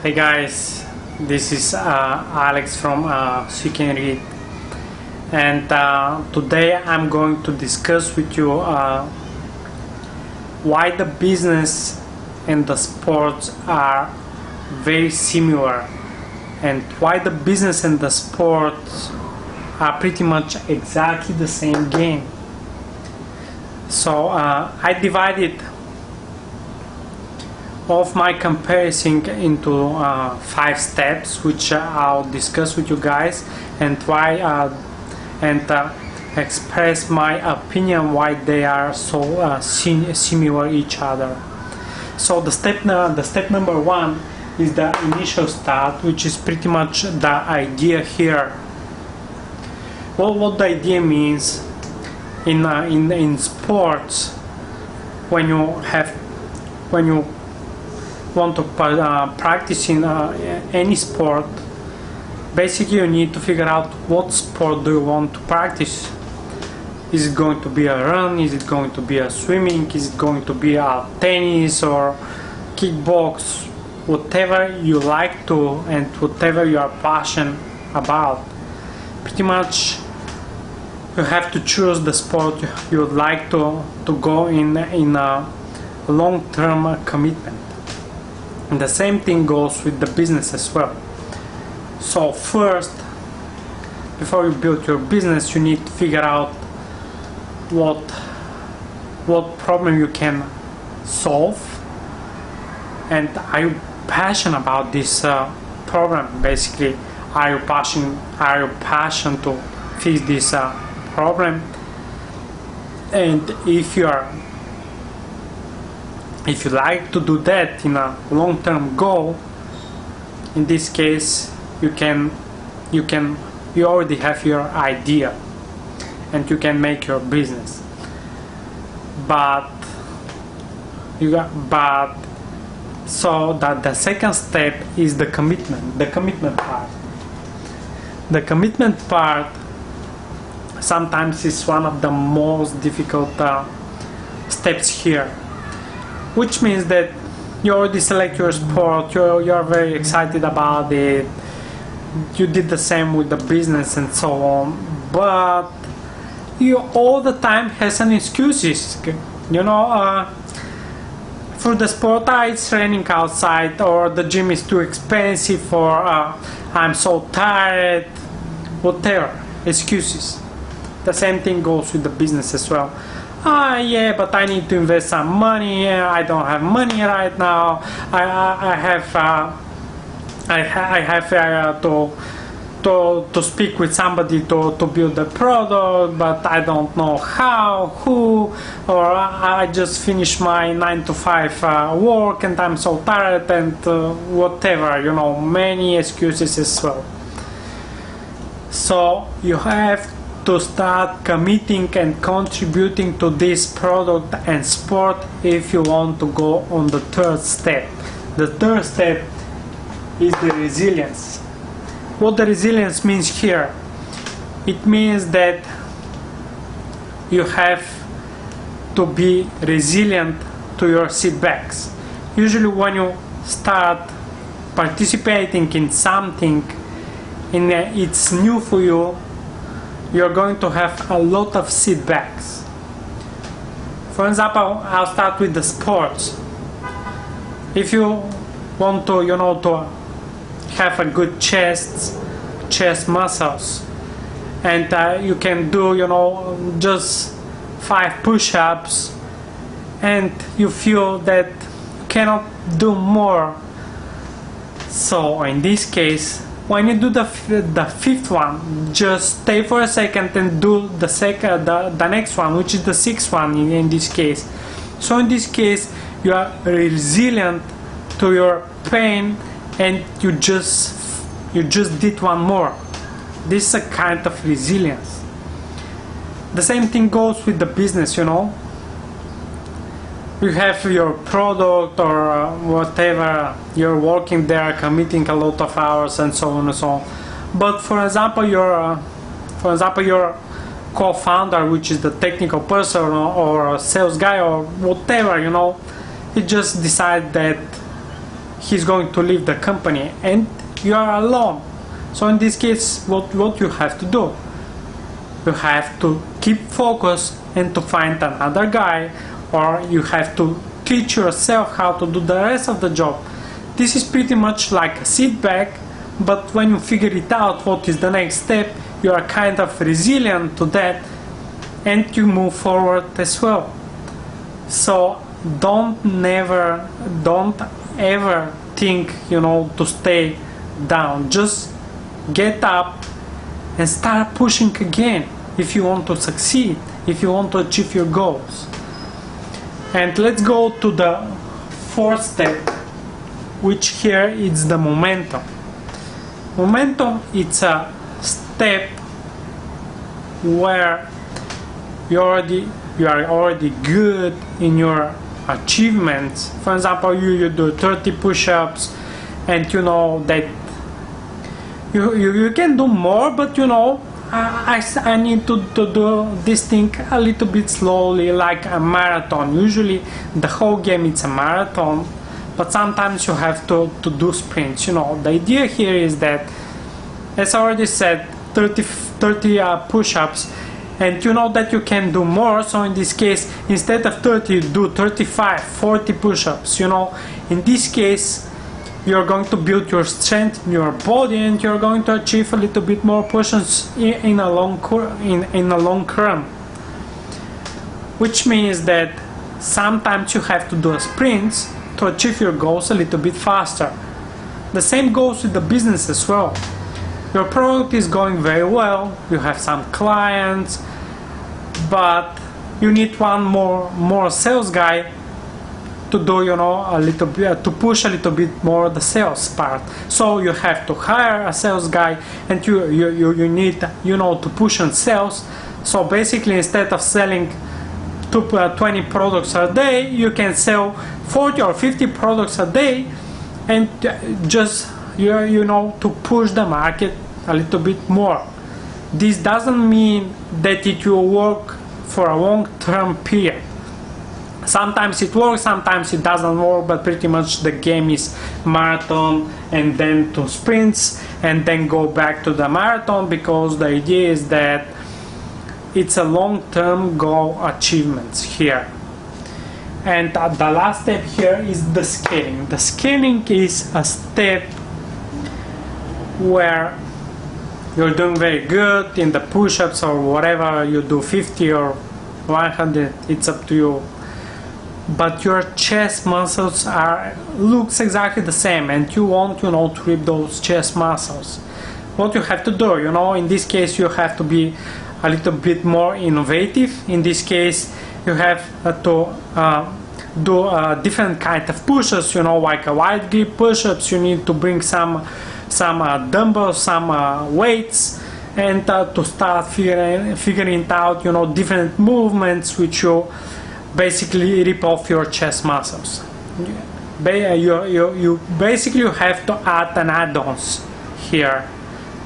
Hey guys, this is Alex from Seek and Read, and today I'm going to discuss with you why the business and the sports are very similar, and why the business and the sports are pretty much exactly the same game. So I divided of my comparison into 5 steps, which I'll discuss with you guys, and why and express my opinion why they are so similar each other. So the step number 1 is the initial start, which is pretty much the idea here. Well, what the idea means in sports, when you want to practice in any sport, basically you need to figure out what sport do you want to practice. Is it going to be a run? Is it going to be a swimming? Is it going to be a tennis or kickbox? Whatever you like to and whatever you are passionate about. Pretty much you have to choose the sport you would like to go in a long-term commitment. And the same thing goes with the business as well. So first, before you build your business, you need to figure out what problem you can solve, and are you passionate about this problem? Basically, are you passionate to fix this problem? And if you like to do that in a long-term goal, in this case you already have your idea and you can make your business. So that the second step is the commitment part. The commitment part sometimes is one of the most difficult steps here, which means that you already select your sport, you're very excited about it, you did the same with the business and so on, but you all the time has some excuses, for the sport, it's raining outside, or the gym is too expensive, or I'm so tired, whatever, excuses. The same thing goes with the business as well. Yeah, but I need to invest some money. I don't have money right now. I have to speak with somebody to build the product, but I don't know who, or I just finished my 9 to 5 work and I'm so tired, and whatever, many excuses as well. So you have to start committing and contributing to this product and sport if you want to go on the third step. The third step is the resilience. What the resilience means here? It means that you have to be resilient to your setbacks. Usually when you start participating in something and it's new for you, you're going to have a lot of setbacks. For example, I'll start with the sports. If you want to, to have a good chest muscles, and you can do, just 5 push-ups, and you feel that you cannot do more. So in this case, when you do the 5th one, just stay for a second and do the next one, which is the 6th one in this case. So in this case, you are resilient to your pain, and you just did one more. This is a kind of resilience. The same thing goes with the business. You have your product or whatever, you're working there, committing a lot of hours and so on and so on. But for example, your co-founder, which is the technical person or a sales guy or whatever, he just decide that he's going to leave the company and you are alone. So in this case, what you have to do, you have to keep focus and to find another guy, or you have to teach yourself how to do the rest of the job. This is pretty much like a sit back, but when you figure it out what is the next step, you are kind of resilient to that and you move forward as well. So don't ever think, to stay down. Just get up and start pushing again if you want to succeed, if you want to achieve your goals. And let's go to the fourth step, which here is the momentum. Momentum, it's a step where you are already good in your achievements. For example, you do 30 push-ups and you know that you can do more, but I need to do this thing a little bit slowly, like a marathon. Usually the whole game it's a marathon, but sometimes you have to do sprints. The idea here is that, as I already said, 30 push-ups, and you know that you can do more. So in this case, instead of 30, you do 35, 40 push-ups. In this case, you're going to build your strength in your body, and you're going to achieve a little bit more push-ups in a long run. Which means that sometimes you have to do sprints to achieve your goals a little bit faster. The same goes with the business as well. Your product is going very well, you have some clients, but you need one more sales guy to do, a little bit, to push a little bit more the sales part. So you have to hire a sales guy, and you need, to push on sales. So basically, instead of selling 20 products a day, you can sell 40 or 50 products a day, and just to push the market a little bit more. This doesn't mean that it will work for a long-term period. Sometimes it works, sometimes it doesn't work, but pretty much the game is marathon and then to sprints and then go back to the marathon, because the idea is that it's a long-term goal achievements here. And the last step here is the scaling. The scaling is a step where you're doing very good in the push-ups or whatever, you do 50 or 100, it's up to you. But your chest muscles looks exactly the same, and you want, to rip those chest muscles. What you have to do, in this case, you have to be a little bit more innovative. In this case, you have to do a different kind of push-ups, like a wide grip push-ups. You need to bring some dumbbells, some weights, and to start figuring out, different movements which you basically rip off your chest muscles. You basically have to add an add-ons here.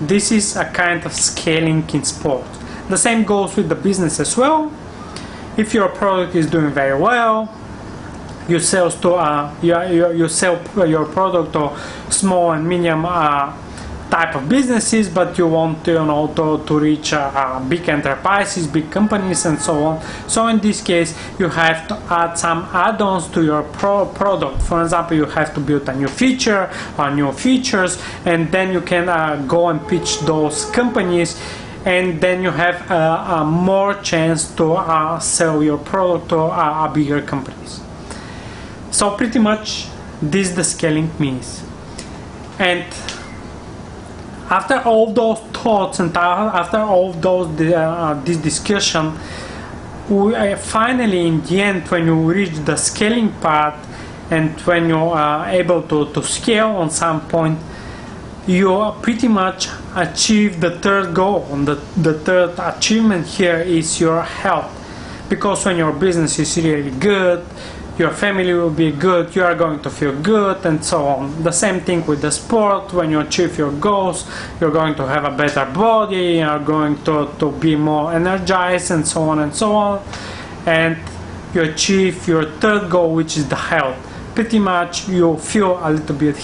This is a kind of scaling in sport. The same goes with the business as well. If your product is doing very well, you sell your product to small and medium type of businesses, but you want to reach big enterprises, big companies, and so on. So in this case, you have to add some add-ons to your product. For example, you have to build a new feature or new features, and then you can go and pitch those companies, and then you have a more chance to sell your product to bigger companies. So pretty much this the scaling means. And after all those thoughts and after all those this discussion, finally in the end, when you reach the scaling part and when you are able to scale on some point, you pretty much achieve the third goal. And the third achievement here is your health, because when your business is really good, your family will be good, you are going to feel good, and so on. The same thing with the sport. When you achieve your goals, you're going to have a better body, you're going to be more energized, and so on and so on. And you achieve your third goal, which is the health. pretty much you feel a little bit